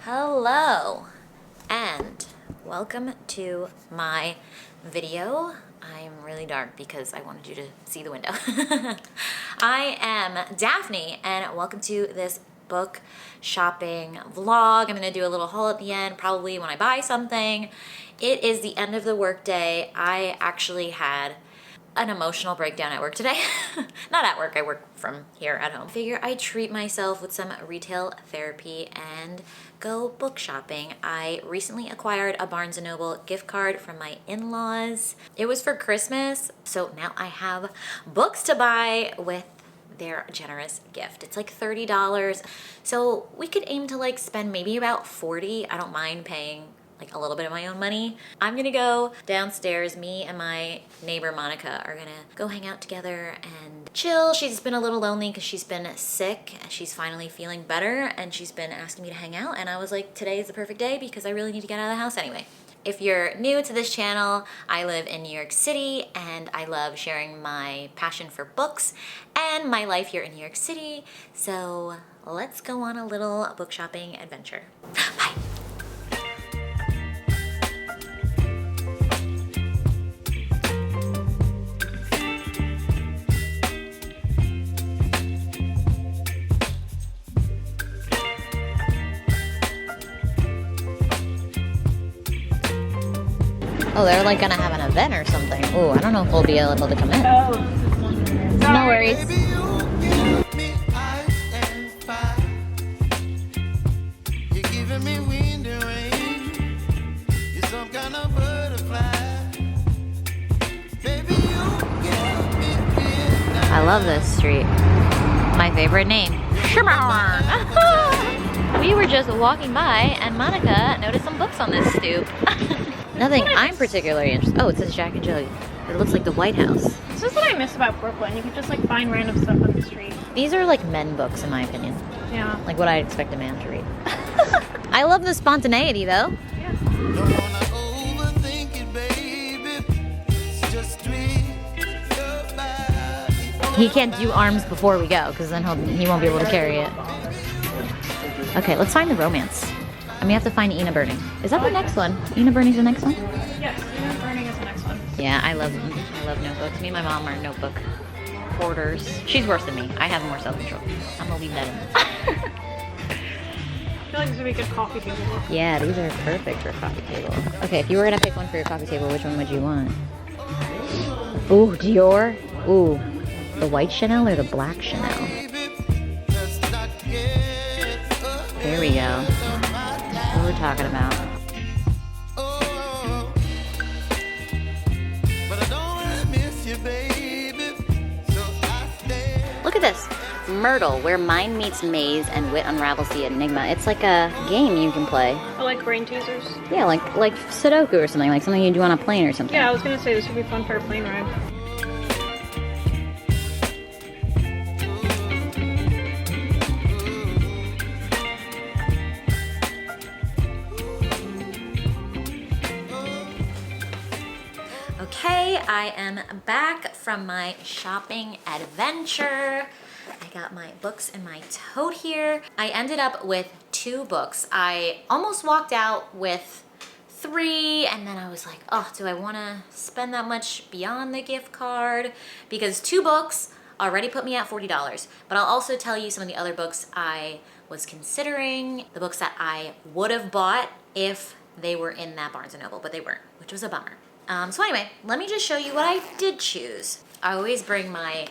Hello and welcome to my video. I'm really dark because I wanted you to see the window. I am Daphne and welcome to this book shopping vlog. I'm gonna do a little haul at the end, probably when I buy something. It is the end of the workday. I actually had an emotional breakdown at work today. Not at work, I work from here at home. Figure I treat myself with some retail therapy and go book shopping. I recently acquired a Barnes & Noble gift card from my in-laws. It was for Christmas, so now I have books to buy with their generous gift. It's like $30, so we could aim to like spend maybe about $40. I don't mind paying like a little bit of my own money. I'm gonna go downstairs. Me and my neighbor Monica are gonna go hang out together and chill. She's been a little lonely because she's been sick. She's finally feeling better and she's been asking me to hang out, and I was like, today is the perfect day because I really need to get out of the house anyway. If you're new to this channel, I live in New York City and I love sharing my passion for books and my life here in New York City. So let's go on a little book shopping adventure. Bye. Oh, they're like gonna have an event or something. Oh, I don't know if we'll be able to come in. Oh. No worries. I love this street. My favorite name. We were just walking by and Monica noticed some books on this stoop. Nothing I'm particularly interested. Oh, it says Jack and Jill. It looks like the White House. This is what I miss about Brooklyn. You can just like find random stuff on the street. These are like men books in my opinion. Yeah. Like what I'd expect a man to read. I love the spontaneity though. Yeah. He can't do arms before we go because then he won't be able to carry it. Okay, let's find the romance. And we have to find Ina Burning. Is that the next one? Ina Burning's the next one? Yes, Ina Burning is the next one. Yeah, I love notebooks. Me and my mom are notebook hoarders. She's worse than me. I have more self-control. I'm gonna leave that in. I feel like this would be a good coffee table. Yeah, these are perfect for a coffee table. Okay, if you were gonna pick one for your coffee table, which one would you want? Ooh, Dior. Ooh, the white Chanel or the black Chanel? There we go. That's what we're talking about. Look at this. Myrtle, where mind meets maze and wit unravels the enigma. It's like a game you can play. I like brain teasers. Yeah, like Sudoku or something, like something you do on a plane or something. Yeah, I was gonna say this would be fun for a plane ride. Okay, I am back from my shopping adventure. I got my books in my tote here. I ended up with 2 books. I almost walked out with 3 and then I was like, oh, do I want to spend that much beyond the gift card? Because 2 books already put me at $40. But I'll also tell you some of the other books I was considering, the books that I would have bought if they were in that Barnes & Noble, but they weren't, which was a bummer. So anyway, let me just show you what I did choose. I always bring my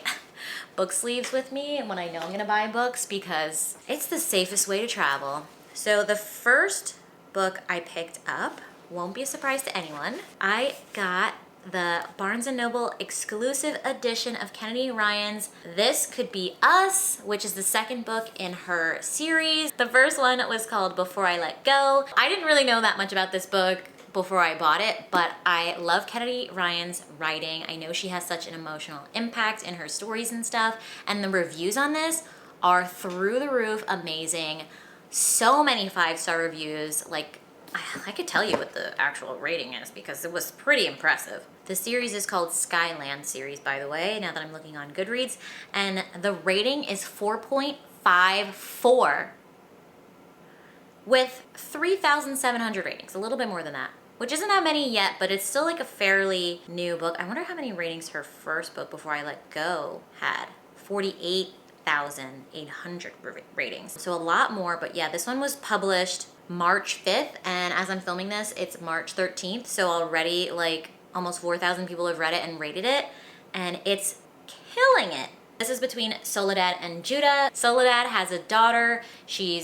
book sleeves with me when I know I'm gonna buy books because it's the safest way to travel. So the first book I picked up won't be a surprise to anyone. I got the Barnes & Noble exclusive edition of Kennedy Ryan's This Could Be Us, which is the second book in her series. The first one was called Before I Let Go. I didn't really know that much about this book before I bought it, but I love Kennedy Ryan's writing. I know she has such an emotional impact in her stories and stuff, and the reviews on this are through the roof amazing. So many 5-star reviews. Like, I could tell you what the actual rating is because it was pretty impressive. The series is called Skyland series, by the way, now that I'm looking on Goodreads, and the rating is 4.54. with 3,700 ratings, a little bit more than that, which isn't that many yet, but it's still like a fairly new book. I wonder how many ratings her first book, Before I Let Go, had. 48,800 ratings. So a lot more, but yeah, this one was published March 5th, and as I'm filming this, it's March 13th, so already like almost 4,000 people have read it and rated it, and it's killing it. This is between Soledad and Judah. Soledad has a daughter. I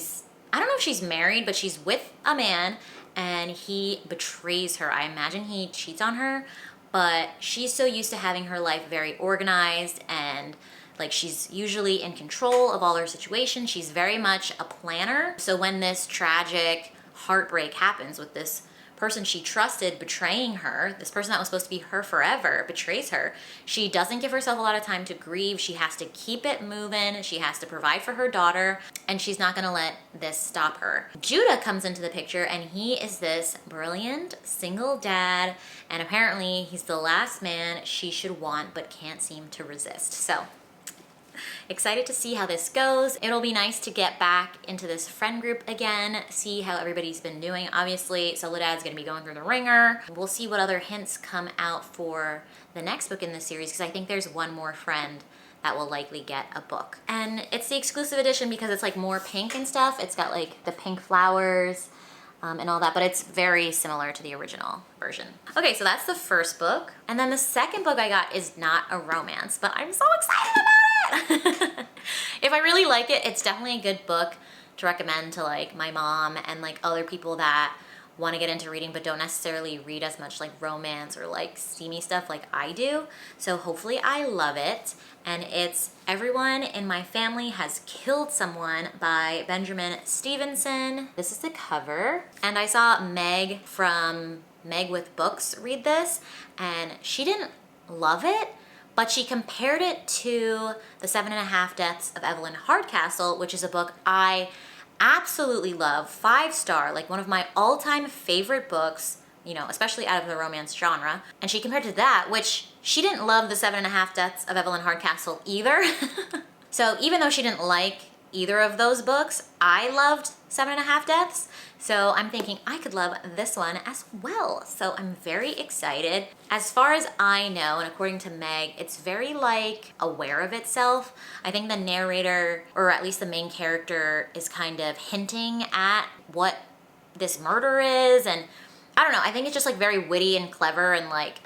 don't know if she's married, but she's with a man, and he betrays her. I imagine he cheats on her, but she's so used to having her life very organized, and like she's usually in control of all her situations. She's very much a planner. So when this tragic heartbreak happens with this person she trusted betraying her, this person that was supposed to be her forever betrays her, she doesn't give herself a lot of time to grieve. She has to keep it moving. She has to provide for her daughter, and she's not gonna let this stop her. Judah comes into the picture, and he is this brilliant single dad, and apparently he's the last man she should want but can't seem to resist. So excited to see how this goes. It'll be nice to get back into this friend group again, see how everybody's been doing. Obviously, Soledad's gonna be going through the ringer. We'll see what other hints come out for the next book in the series, because I think there's one more friend that will likely get a book. And it's the exclusive edition because it's like more pink and stuff. It's got like the pink flowers and all that, but it's very similar to the original version. Okay, so that's the first book. And then the second book I got is not a romance, but I'm so excited about it. If I really like it, it's definitely a good book to recommend to like my mom and like other people that want to get into reading but don't necessarily read as much like romance or like steamy stuff like I do. So hopefully I love it. And it's Everyone in My Family Has Killed Someone by Benjamin Stevenson. This is the cover. And I saw Meg from Meg with Books read this, and she didn't love it, but she compared it to The 7.5 Deaths of Evelyn Hardcastle, which is a book I absolutely love, 5-star, like one of my all-time favorite books, you know, especially out of the romance genre. And she compared to that, which she didn't love The 7.5 Deaths of Evelyn Hardcastle either. So even though she didn't like either of those books, I loved 7.5 Deaths. So I'm thinking I could love this one as well. So I'm very excited. As far as I know, and according to Meg, it's very like aware of itself. I think the narrator, or at least the main character, is kind of hinting at what this murder is. And I don't know, I think it's just like very witty and clever and like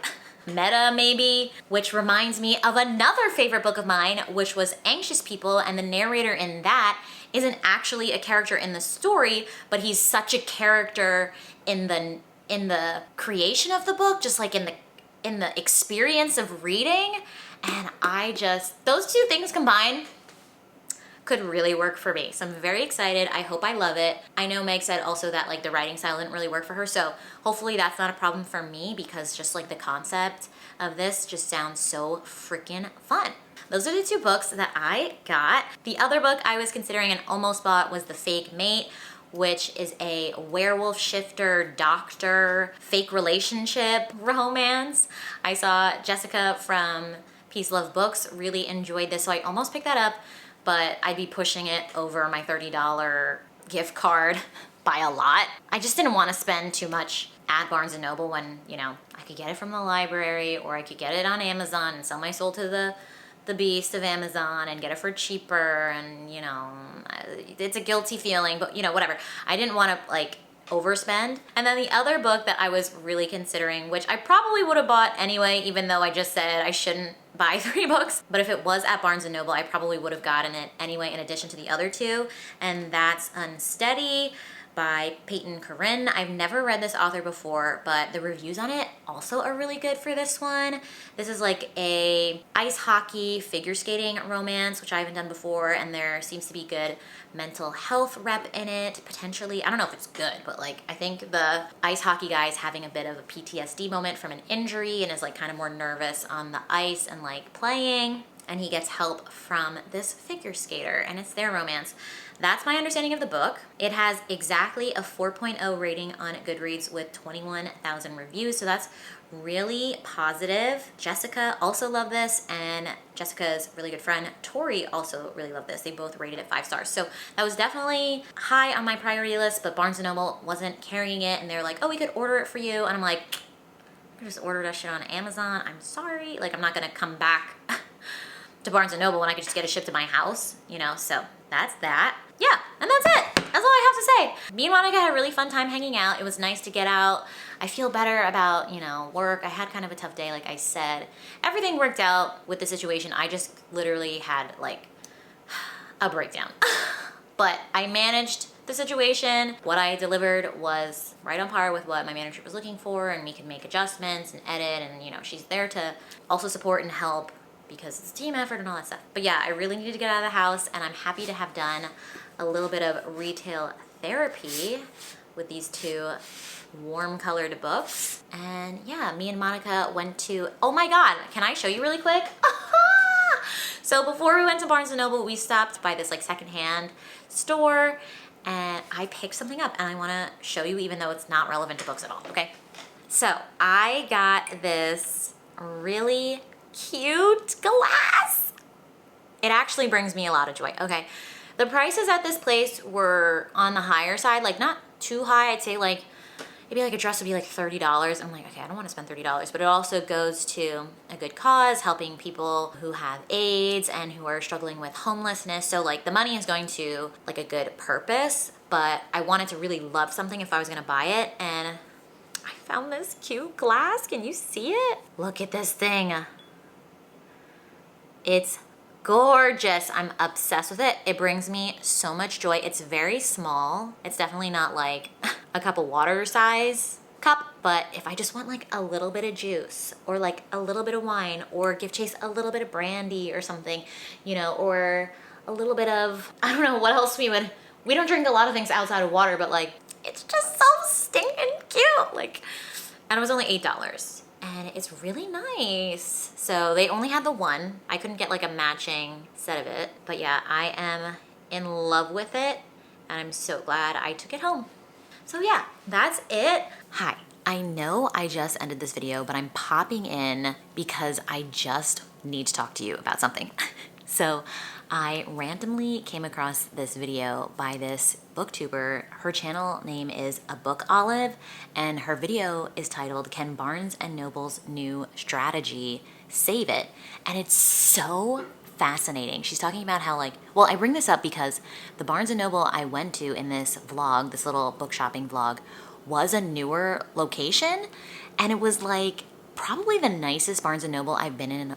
meta maybe, which reminds me of another favorite book of mine, which was Anxious People, and the narrator in that isn't actually a character in the story, but he's such a character in the creation of the book, just like in the experience of reading. And those two things combined could really work for me. So I'm very excited. I hope I love it. I know Meg said also that like the writing style didn't really work for her, so hopefully that's not a problem for me, because just like the concept of this just sounds so freaking fun. Those are the two books that I got. The other book I was considering and almost bought was The Fake Mate, which is a werewolf shifter doctor fake relationship romance. I saw Jessica from Peace Love Books really enjoyed this, so I almost picked that up, but I'd be pushing it over my $30 gift card by a lot. I just didn't want to spend too much at Barnes & Noble when, you know, I could get it from the library, or I could get it on Amazon and sell my soul to the beast of Amazon and get it for cheaper, and, you know, it's a guilty feeling, but, you know, whatever. I didn't want to, like, overspend. And then the other book that I was really considering, which I probably would have bought anyway, even though I just said I shouldn't buy 3 books, but if it was at Barnes & Noble, I probably would have gotten it anyway in addition to the other two, and that's Unsteady by Peyton Corinne. I've never read this author before, but the reviews on it also are really good for this one. This is like a ice hockey figure skating romance, which I haven't done before, and there seems to be good mental health rep in it, potentially. I don't know if it's good, but like I think the ice hockey guy is having a bit of a PTSD moment from an injury and is like kind of more nervous on the ice and like playing. and he gets help from this figure skater, and it's their romance. That's my understanding of the book. It has exactly a 4.0 rating on Goodreads with 21,000 reviews, so that's really positive. Jessica also loved this, and Jessica's really good friend Tori also really loved this. They both rated it 5 stars. So that was definitely high on my priority list, but Barnes & Noble wasn't carrying it, and they're like, oh, we could order it for you. And I'm like, I just ordered that shit on Amazon. I'm sorry. Like, I'm not gonna come back to Barnes & Noble when I could just get it shipped to my house, you know? So that's that. Yeah, and that's it. That's all I have to say. Me and Monica had a really fun time hanging out. It was nice to get out. I feel better about, you know, work. I had kind of a tough day, like I said. Everything worked out with the situation. I just literally had like a breakdown. But I managed the situation. What I delivered was right on par with what my manager was looking for, and we could make adjustments and edit, and you know, she's there to also support and help because it's a team effort and all that stuff. But yeah, I really needed to get out of the house, and I'm happy to have done a little bit of retail therapy with these 2 warm colored books. And yeah, me and Monica went to, oh my God, can I show you really quick? So before we went to Barnes & Noble, we stopped by this like secondhand store, and I picked something up, and I wanna show you even though it's not relevant to books at all, okay? So I got this really cute glass. It actually brings me a lot of joy, okay? The prices at this place were on the higher side, like not too high. I'd say like, maybe like a dress would be like $30. I'm like, okay, I don't want to spend $30, but it also goes to a good cause, helping people who have AIDS and who are struggling with homelessness. So like the money is going to like a good purpose, but I wanted to really love something if I was gonna buy it, and I found this cute glass. Can you see it? Look at this thing. It's gorgeous. I'm obsessed with it. It brings me so much joy. It's very small. It's definitely not like a cup of water size cup, but if I just want like a little bit of juice or like a little bit of wine, or give Chase a little bit of brandy or something, you know, or a little bit of, I don't know what else we don't drink a lot of things outside of water, but like, it's just so stinking cute. Like, and it was only $8. And it's really nice. So they only had the one. I couldn't get like a matching set of it. But yeah, I am in love with it, and I'm so glad I took it home. So yeah, that's it. Hi, I know I just ended this video, but I'm popping in because I just need to talk to you about something. So I randomly came across this video by this booktuber. Her channel name is A Book Olive, and her video is titled, Can Barnes & Noble's New Strategy Save It? And it's so fascinating. She's talking about how like, well, I bring this up because the Barnes & Noble I went to in this vlog, this little book shopping vlog, was a newer location, and it was like probably the nicest Barnes & Noble I've been in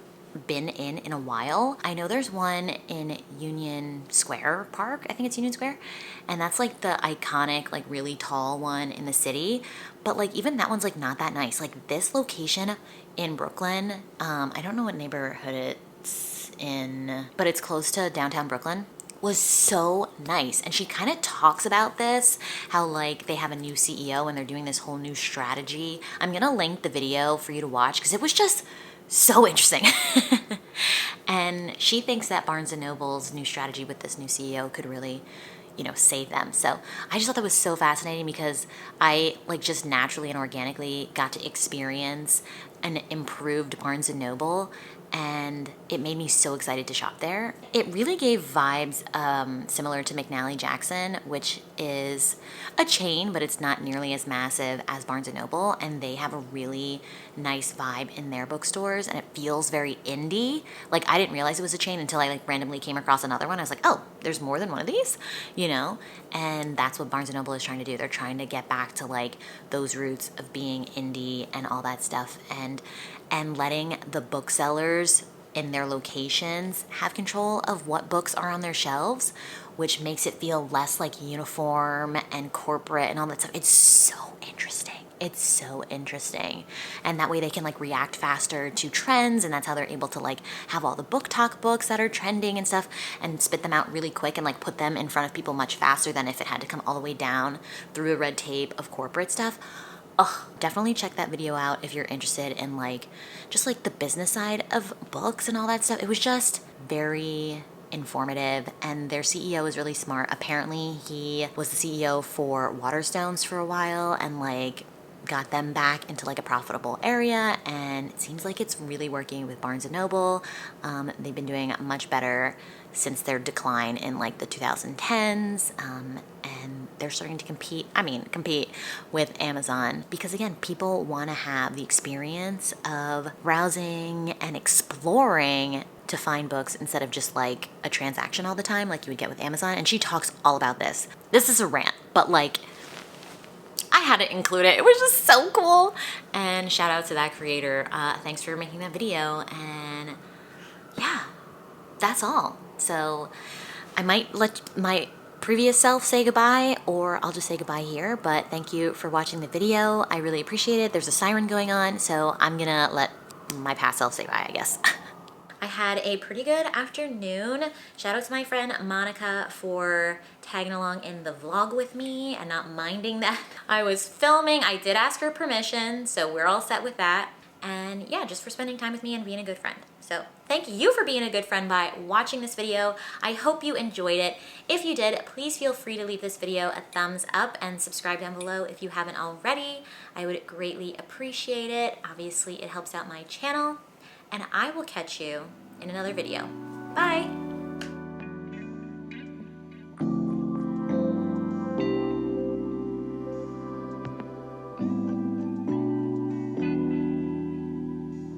a while. I know there's one in Union Square Park. I think it's Union Square. And that's like the iconic, like really tall one in the city. But like even that one's like not that nice. Like this location in Brooklyn, I don't know what neighborhood it's in, but it's close to downtown Brooklyn, was so nice. And she kind of talks about this, how like they have a new CEO and they're doing this whole new strategy. I'm gonna link the video for you to watch because it was just so interesting. And she thinks that Barnes & Noble's new strategy with this new CEO could really, you know, save them. So I just thought that was so fascinating because I like just naturally and organically got to experience an improved Barnes & Noble, and it made me so excited to shop there. It really gave vibes similar to McNally Jackson, which is a chain, but it's not nearly as massive as Barnes & Noble, and they have a really nice vibe in their bookstores, and it feels very indie. Like I didn't realize it was a chain until I like randomly came across another one. I was like, oh, there's more than one of these, you know? And that's what Barnes & Noble is trying to do. They're trying to get back to like those roots of being indie and all that stuff, and letting the booksellers in their locations have control of what books are on their shelves, which makes it feel less like uniform and corporate and all that stuff. It's so interesting. It's so interesting. And that way they can like react faster to trends, and that's how they're able to like have all the book talk books that are trending and stuff and spit them out really quick and like put them in front of people much faster than if it had to come all the way down through the red tape of corporate stuff. Oh, definitely check that video out if you're interested in like, just like the business side of books and all that stuff. It was just very informative, and their CEO is really smart. Apparently he was the CEO for Waterstones for a while and like got them back into like a profitable area, and it seems like it's really working with Barnes & Noble. They've been doing much better since their decline in like the 2010s, and they're starting to compete with Amazon, because again, people want to have the experience of browsing and exploring to find books instead of just like a transaction all the time like you would get with Amazon. And she talks all about this. This is a rant, but like I had to include it. It was just so cool. And shout out to that creator. Thanks for making that video. And yeah, that's all. So I might let my previous self say goodbye, or I'll just say goodbye here. But thank you for watching the video. I really appreciate it. There's a siren going on, so I'm gonna let my past self say bye, I guess. I had a pretty good afternoon. Shout out to my friend Monica for tagging along in the vlog with me and not minding that I was filming. I did ask her permission, so we're all set with that. And yeah, just for spending time with me and being a good friend. So thank you for being a good friend by watching this video. I hope you enjoyed it. If you did, please feel free to leave this video a thumbs up and subscribe down below if you haven't already. I would greatly appreciate it. Obviously, it helps out my channel. And I will catch you in another video. Bye!